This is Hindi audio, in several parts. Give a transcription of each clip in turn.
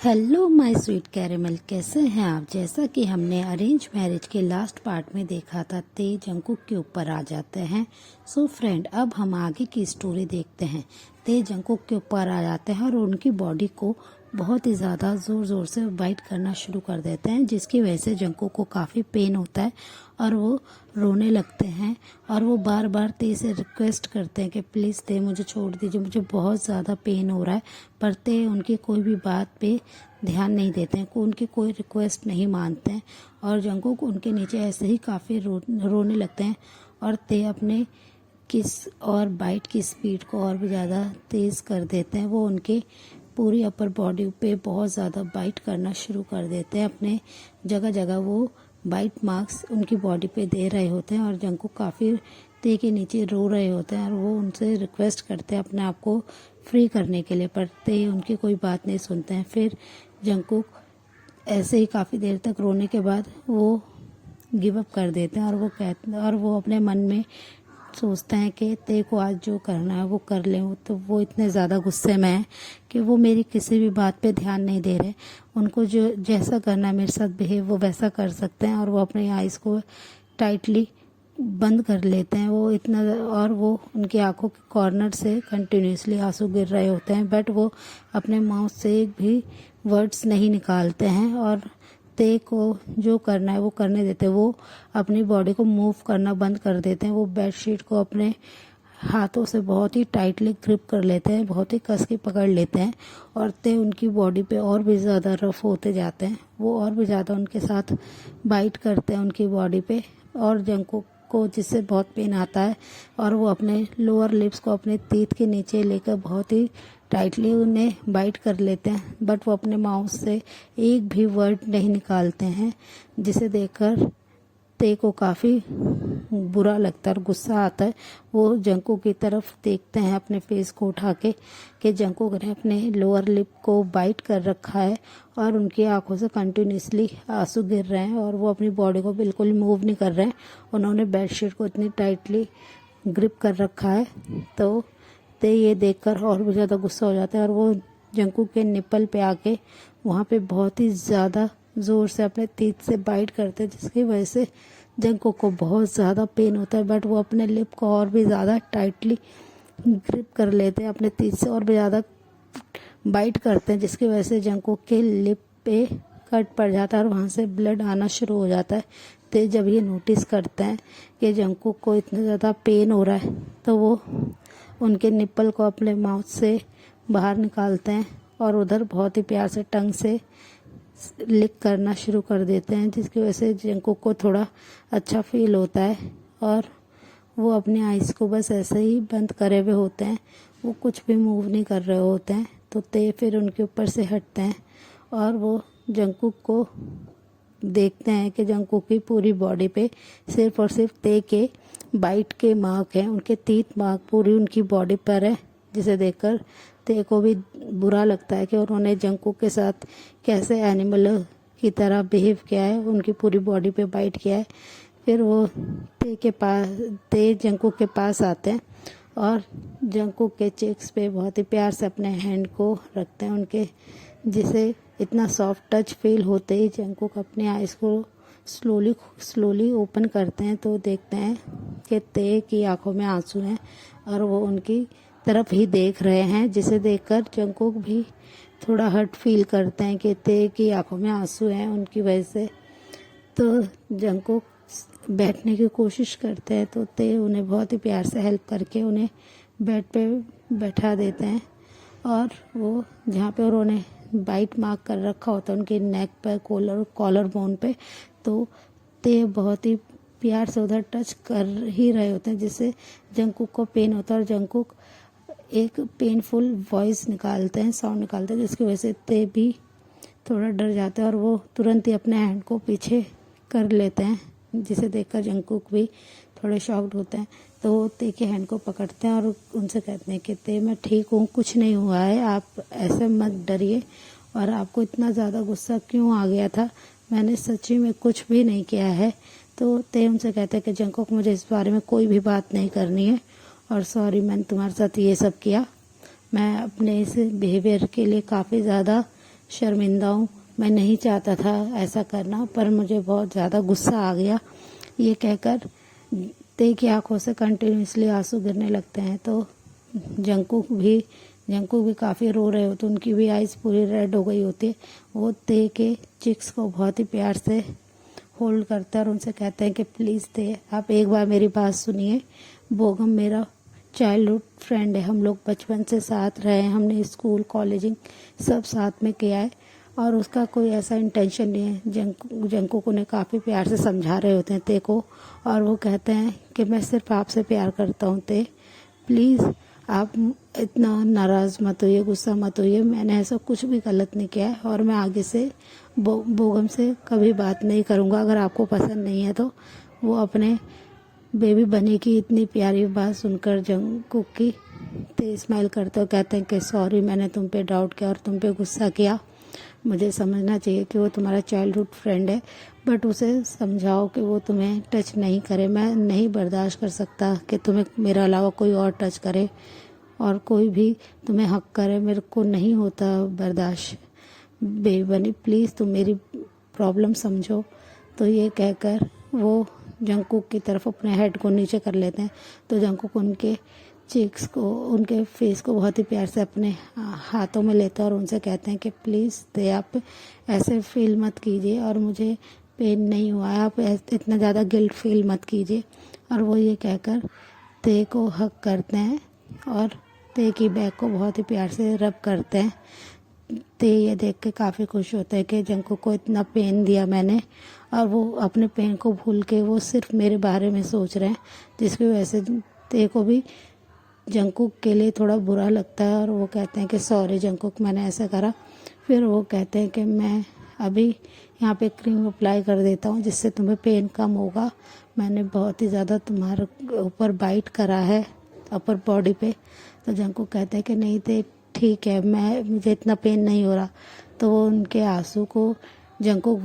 हेलो माय स्वीट कैरेमल, कैसे हैं आप। जैसा कि हमने अरेंज मैरिज के लास्ट पार्ट में देखा था, ते जंकुक के ऊपर आ जाते हैं। सो फ्रेंड, अब हम आगे की स्टोरी देखते हैं। ते जंकुक के ऊपर आ जाते हैं और उनकी बॉडी को बहुत ही ज़्यादा ज़ोर ज़ोर से बाइट करना शुरू कर देते हैं, जिसकी वजह से जंकुक को काफ़ी पेन होता है और वो रोने लगते हैं। और वो बार बार ते से रिक्वेस्ट करते हैं कि प्लीज़ ते मुझे छोड़ दीजिए, मुझे बहुत ज़्यादा पेन हो रहा है। पर ते उनकी कोई भी बात पे ध्यान नहीं देते हैं, उनकी कोई रिक्वेस्ट नहीं मानते हैं और जंकुक उनके नीचे ऐसे ही काफ़ी रोने लगते हैं। और ते अपने किस और बाइट की स्पीड को और भी ज़्यादा तेज़ कर देते हैं। वो उनके पूरी अपर बॉडी पे बहुत ज़्यादा बाइट करना शुरू कर देते हैं। अपने जगह जगह वो बाइट मार्क्स उनकी बॉडी पे दे रहे होते हैं और जंकुक काफ़ी ते के नीचे रो रहे होते हैं और वो उनसे रिक्वेस्ट करते हैं अपने आप को फ्री करने के लिए, पर ते उनकी कोई बात नहीं सुनते हैं। फिर जंकुक ऐसे ही काफ़ी देर तक रोने के बाद वो गिव अप कर देते हैं और वो अपने मन में सोचते हैं कि ते को आज जो करना है वो कर ले। तो वो इतने ज़्यादा गुस्से में है कि वो मेरी किसी भी बात पे ध्यान नहीं दे रहे। उनको जो जैसा करना है मेरे साथ बिहेव वो वैसा कर सकते हैं और वो अपने आइज़ को टाइटली बंद कर लेते हैं। वो इतना और वो उनकी आंखों के कॉर्नर से कंटिन्यूसली आंसू गिर रहे होते हैं, बट वो अपने माउथ से एक भी वर्ड्स नहीं निकालते हैं और ते को जो करना है वो करने देते हैं। वो अपनी बॉडी को मूव करना बंद कर देते हैं। वो बेडशीट को अपने हाथों से बहुत ही टाइटली ग्रिप कर लेते हैं, बहुत ही कस के पकड़ लेते हैं और ते उनकी बॉडी पे और भी ज़्यादा रफ होते जाते हैं। वो और भी ज़्यादा उनके साथ बाइट करते हैं उनकी बॉडी पे और जंकुक को, जिससे बहुत पेन आता है और वो अपने लोअर लिप्स को अपने टीथ के नीचे लेकर बहुत ही टाइटली उन्हें बाइट कर लेते हैं, बट वो अपने माउथ से एक भी वर्ड नहीं निकालते हैं, जिसे देखकर ते को काफ़ी बुरा लगता है और गुस्सा आता है। वो जंकुक की तरफ देखते हैं अपने फेस को उठा के कि जंकुक ने अपने लोअर लिप को बाइट कर रखा है और उनकी आंखों से कंटिन्यूसली आंसू गिर रहे हैं और वो अपनी बॉडी को बिल्कुल मूव नहीं कर रहे हैं। उन्होंने बेडशीट को इतनी टाइटली ग्रिप कर रखा है। तो ते ये देखकर और भी ज़्यादा गुस्सा हो जाता है और वो जंकुक के निप्पल पे आके वहाँ पे बहुत ही ज़्यादा ज़ोर से अपने टीथ से बाइट करते हैं, जिसकी वजह से जंकुक को बहुत ज़्यादा पेन होता है। बट वो अपने लिप को और भी ज़्यादा टाइटली ग्रिप कर लेते हैं, अपने टीथ से और भी ज़्यादा बाइट करते हैं, जिसकी वजह से जंकुक के लिप पे कट पड़ जाता है और वहाँ से ब्लड आना शुरू हो जाता है। तो जब ये नोटिस करते हैं कि जंकुक को इतना ज़्यादा पेन हो रहा है, तो वो उनके निप्पल को अपने माउथ से बाहर निकालते हैं और उधर बहुत ही प्यार से टंग से लिक करना शुरू कर देते हैं, जिसकी वजह से जंकुक को थोड़ा अच्छा फील होता है और वो अपने आइज़ को बस ऐसे ही बंद करे हुए होते हैं। वो कुछ भी मूव नहीं कर रहे होते हैं। तो ते फिर उनके ऊपर से हटते हैं और वो जंकुक को देखते हैं कि जंकुक की पूरी बॉडी पे सिर्फ और सिर्फ ते के बाइट के मार्क हैं, उनके टीथ मार्क पूरी उनकी बॉडी पर है, जिसे देखकर ते को भी बुरा लगता है कि उन्होंने जंकुक के साथ कैसे एनिमल की तरह बिहेव किया है, उनकी पूरी बॉडी पे बाइट किया है। फिर वो ते जंकुक के पास आते हैं और जंकुक के चेक्स पे बहुत ही प्यार से अपने हैंड को रखते हैं उनके, जिसे इतना सॉफ्ट टच फील होते ही जंकुक अपने आइज़ को स्लोली ओपन करते हैं। तो देखते हैं कि ते की आंखों में आंसू हैं और वो उनकी तरफ ही देख रहे हैं, जिसे देखकर जंकुक भी थोड़ा हर्ट फील करते हैं कि ते की आंखों में आंसू हैं उनकी वजह से। तो जंकुक बैठने की कोशिश करते हैं, तो ते उन्हें बहुत ही प्यार से हेल्प करके उन्हें बेड पे बैठा देते हैं और वो जहाँ पे उन्होंने बाइट मार्क कर रखा होता है उनके नेक पर, कॉलर बोन पे, तो ते बहुत ही प्यार से उधर टच कर ही रहे होते हैं, जिससे जंकुक को पेन होता है और जंकुक एक पेनफुल वॉइस निकालते हैं, साउंड निकालते हैं, जिसकी वजह से ते भी थोड़ा डर जाते हैं और वो तुरंत ही अपने हैंड को पीछे कर लेते हैं, जिसे देखकर जंकुक भी थोड़े शॉक्ड होते हैं। तो ते के हैंड को पकड़ते हैं और उनसे कहते हैं कि ते मैं ठीक हूँ, कुछ नहीं हुआ है, आप ऐसे मत डरिए। और आपको इतना ज़्यादा गुस्सा क्यों आ गया था, मैंने सच्ची में कुछ भी नहीं किया है। तो ते उनसे कहते हैं कि जंकुक मुझे इस बारे में कोई भी बात नहीं करनी है और सॉरी मैंने तुम्हारे साथ ये सब किया, मैं अपने इस बिहेवियर के लिए काफ़ी ज़्यादा शर्मिंदा हूँ, मैं नहीं चाहता था ऐसा करना, पर मुझे बहुत ज़्यादा गुस्सा आ गया। ये कहकर ते की आंखों से कंटिन्यूसली आंसू गिरने लगते हैं। तो जंकुक भी काफ़ी रो रहे होते, उनकी भी आइज़ पूरी रेड हो गई होती है। वो ते के चिक्स को बहुत ही प्यार से होल्ड करते हैं और उनसे कहते हैं कि प्लीज़ ते, आप एक बार मेरी बात सुनिए। बोगम मेरा चाइल्डहुड फ्रेंड है, हम लोग बचपन से साथ रहे हैं, हमने स्कूल कॉलेजिंग सब साथ में किया है और उसका कोई ऐसा इंटेंशन नहीं है। जंकुक उन्हें काफ़ी प्यार से समझा रहे होते हैं ते को, और वो कहते हैं कि मैं सिर्फ आपसे प्यार करता हूँ ते, प्लीज़ आप इतना नाराज़ मत होइए, गुस्सा मत होइए, मैंने ऐसा कुछ भी गलत नहीं किया है और मैं आगे से बोगम से कभी बात नहीं करूँगा। अगर आपको पसंद नहीं है तो वो अपने बेबी बनी की इतनी प्यारी बात सुनकर जंकुक की ते स्माइल करते हो कहते हैं कि सॉरी, मैंने तुम पे डाउट किया और तुम पे गुस्सा किया। मुझे समझना चाहिए कि वो तुम्हारा चाइल्डहुड फ्रेंड है, बट उसे समझाओ कि वो तुम्हें टच नहीं करे। मैं नहीं बर्दाश्त कर सकता कि तुम्हें मेरे अलावा कोई और टच करे और कोई भी तुम्हें हक करे, मेरे को नहीं होता बर्दाश्त। बेबी बनी, प्लीज़ तुम मेरी प्रॉब्लम समझो। तो ये कहकर वो जंकुक की तरफ अपने हेड को नीचे कर लेते हैं। तो जंकुक उनके चीक्स को, उनके फेस को बहुत ही प्यार से अपने हाथों में लेते हैं और उनसे कहते हैं कि प्लीज़ ते, आप ऐसे फील मत कीजिए और मुझे पेन नहीं हुआ है, आप इतना ज़्यादा गिल्ट फील मत कीजिए। और वो ये कहकर ते को हक करते हैं और ते की बैक को बहुत ही प्यार से रब करते हैं। ते ये देख के काफ़ी खुश होते हैं कि जंकुक को इतना पेन दिया मैंने, और वो अपने पेन को भूल के वो सिर्फ मेरे बारे में सोच रहे हैं, जिसकी वजह से ते को भी जंकुक के लिए थोड़ा बुरा लगता है और वो कहते हैं कि सॉरी जंकुक, मैंने ऐसा करा। फिर वो कहते हैं कि मैं अभी यहाँ पे क्रीम अप्लाई कर देता हूँ जिससे तुम्हें पेन कम होगा, मैंने बहुत ही ज़्यादा तुम्हारे ऊपर बाइट करा है अपर बॉडी पे। तो जंकुक कहते हैं कि नहीं ते, ठीक है, मुझे इतना पेन नहीं हो रहा। तो वो उनके आंसू को जंकुक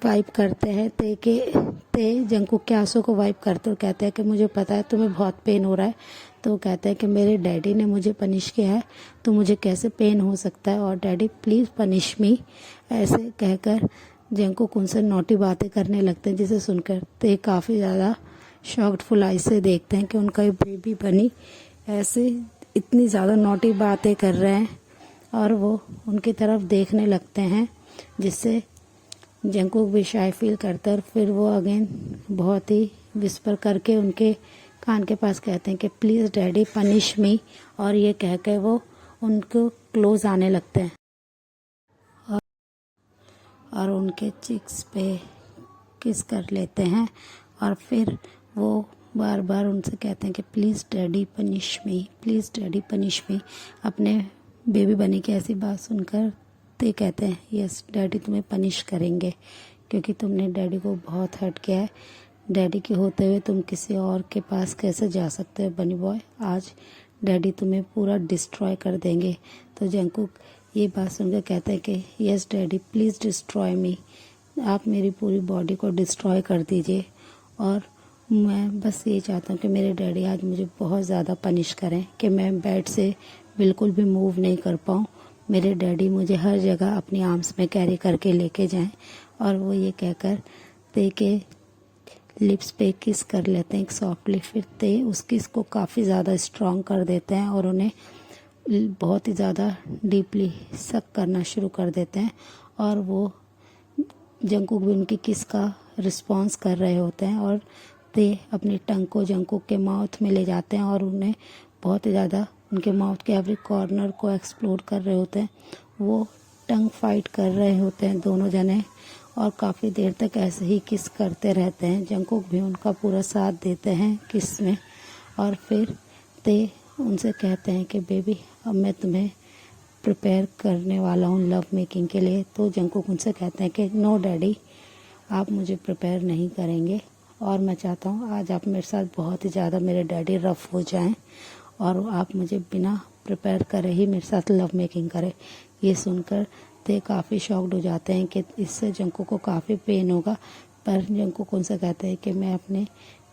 वाइप करते हैं, ते जंकुक के आंसू को वाइप करते और कहते हैं कि मुझे पता है तुम्हें बहुत पेन हो रहा है। तो वो कहते हैं कि मेरे डैडी ने मुझे पनिश किया है, तो मुझे कैसे पेन हो सकता है, और डैडी प्लीज़ पनिश मी। ऐसे कहकर जंकुक उनसे नोटी बातें करने लगते हैं, जिसे सुनकर ते काफ़ी ज़्यादा शॉक्ड फुल आई से देखते हैं कि उनका ये बेबी बनी ऐसे इतनी ज़्यादा नोटी बातें कर रहे हैं, और वो उनकी तरफ देखने लगते हैं, जिससे जंकुक भी शाय फील करता है। और फिर वो अगेन बहुत ही विस्पर करके उनके कान के पास कहते हैं कि प्लीज़ डैडी पनिश मी, और ये कह के वो उनको क्लोज आने लगते हैं और उनके चिक्स पे किस कर लेते हैं। और फिर वो बार बार उनसे कहते हैं कि please daddy punish me, please daddy punish me. अपने बेबी बनी की ऐसी बात सुनकर ते कहते हैं यस डैडी तुम्हें पनिश करेंगे, क्योंकि तुमने डैडी को बहुत हर्ट किया है। डैडी के होते हुए तुम किसी और के पास कैसे जा सकते हो बनी बॉय, आज डैडी तुम्हें पूरा डिस्ट्रॉय कर देंगे। तो जंकुक ये बात सुनकर कहते हैं कि यस डैडी प्लीज़ डिस्ट्रॉय मी, आप मेरी पूरी बॉडी को डिस्ट्रॉय कर दीजिए, और मैं बस ये चाहता हूँ कि मेरे डैडी आज मुझे बहुत ज़्यादा पनिश करें कि मैं बेड से बिल्कुल भी मूव नहीं कर पाऊँ। मेरे डैडी मुझे हर जगह अपनी आर्म्स में कैरी करके लेके जाएं। और वो ये कहकर ते के लिप्स पे किस कर लेते हैं सॉफ्टली। फिर ते उस किस को काफ़ी ज़्यादा स्ट्रॉन्ग कर देते हैं और उन्हें बहुत ही ज़्यादा डीपली सक करना शुरू कर देते हैं, और वो जंकुक भी उनकी किस का रिस्पॉन्स कर रहे होते हैं, और ते अपनी टंग को जंकुक के माउथ में ले जाते हैं और उन्हें बहुत ही ज़्यादा उनके माउथ के एवरी कॉर्नर को एक्सप्लोर कर रहे होते हैं। वो टंग फाइट कर रहे होते हैं दोनों जने, और काफ़ी देर तक ऐसे ही किस करते रहते हैं। जंकुक भी उनका पूरा साथ देते हैं किस में, और फिर ते उनसे कहते हैं कि बेबी अब मैं तुम्हें प्रिपेयर करने वाला हूँ लव मेकिंग के लिए। तो जंकुक उनसे कहते हैं कि नो डैडी, आप मुझे प्रिपेयर नहीं करेंगे, और मैं चाहता हूँ आज आप मेरे साथ बहुत ही ज़्यादा मेरे डैडी रफ़ हो जाएं और आप मुझे बिना प्रिपेयर करे ही मेरे साथ लव मेकिंग करें। ये सुनकर ते काफ़ी शॉक्ड हो जाते हैं कि इससे जंकुक को काफ़ी पेन होगा, पर जंकुक उनसे कहते हैं कि मैं अपने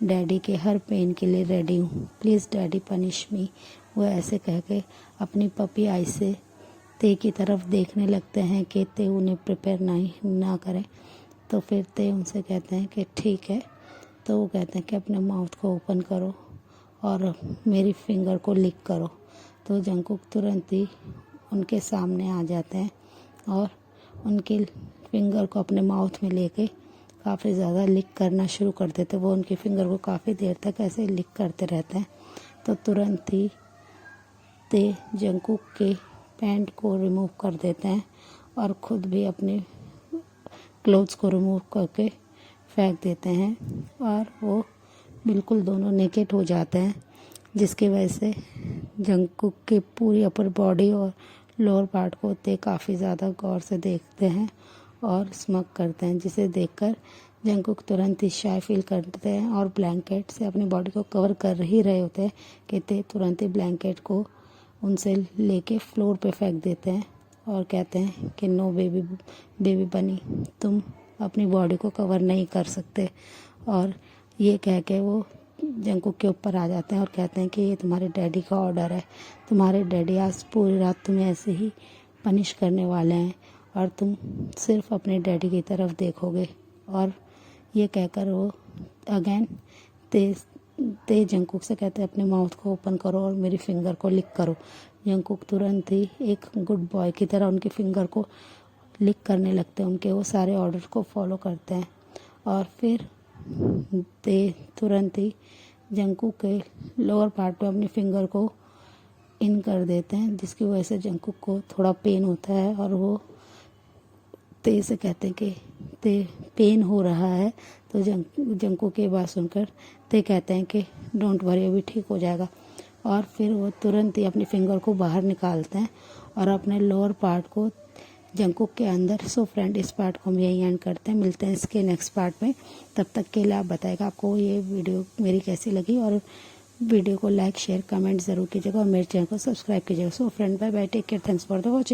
डैडी के हर पेन के लिए रेडी हूँ, प्लीज़ डैडी पनिश मी। वो ऐसे कह के अपनी पपी आई से ते की तरफ देखने लगते हैं कि ते उन्हें प्रिपेयर ना करें। तो फिर ते उनसे कहते हैं कि ठीक है। तो वो कहते हैं कि अपने माउथ को ओपन करो और मेरी फिंगर को लिक करो। तो जंगकुक तुरंत ही उनके सामने आ जाते हैं और उनकी फिंगर को अपने माउथ में लेके काफ़ी ज़्यादा लिक करना शुरू कर देते। वो उनकी फिंगर को काफ़ी देर तक ऐसे लिक करते रहते हैं। तो तुरंत ही ते जंगकुक के पैंट को रिमूव कर देते हैं और ख़ुद भी अपने क्लोथ्स को रिमूव करके फेंक देते हैं और वो बिल्कुल दोनों नेकेड हो जाते हैं, जिसकी वजह से जंगकुक की पूरी अपर बॉडी और लोअर पार्ट को ते काफ़ी ज़्यादा गौर से देखते हैं और स्मग करते हैं, जिसे देखकर जंगकुक तुरंत ही शाय फील करते हैं और ब्लैंकेट से अपनी बॉडी को कवर कर ही रहे होते हैं कि ते तुरंत ही ब्लैंकेट को उनसे लेके फ्लोर पे फेंक देते हैं और कहते हैं कि नो बेबी बनी, तुम अपनी बॉडी को कवर नहीं कर सकते। और ये कह के वो जंगकुक के ऊपर आ जाते हैं और कहते हैं कि ये तुम्हारे डैडी का ऑर्डर है, तुम्हारे डैडी आज पूरी रात तुम्हें ऐसे ही पनिश करने वाले हैं और तुम सिर्फ अपने डैडी की तरफ देखोगे। और ये कहकर वो अगेन ते जंगकुक से कहते हैं अपने माउथ को ओपन करो और मेरी फिंगर को लिक करो। जंगकुक तुरंत ही एक गुड बॉय की तरह उनकी फिंगर को लिक करने लगते हैं, उनके वो सारे ऑर्डर को फॉलो करते हैं। और फिर ते तुरंत ही जंगकुक के लोअर पार्ट पे अपनी फिंगर को इन कर देते हैं, जिसकी वजह से जंगकुक को थोड़ा पेन होता है और वो ते से कहते हैं कि ते पेन हो रहा है। तो जंगकुक की बात सुनकर ते कहते हैं कि डोंट वरी, अभी ठीक हो जाएगा। और फिर वो तुरंत ही अपनी फिंगर को बाहर निकालते हैं और अपने लोअर पार्ट को जंगकुक के अंदर। सो फ्रेंड, इस पार्ट को हम यही एंड करते हैं, मिलते हैं इसके नेक्स्ट पार्ट में। तब तक के लिए आप बताएगा आपको ये वीडियो मेरी कैसी लगी और वीडियो को लाइक शेयर कमेंट ज़रूर कीजिएगा और मेरे चैनल को सब्सक्राइब कीजिएगा। So friend, bye bye, take care, thanks for the watching.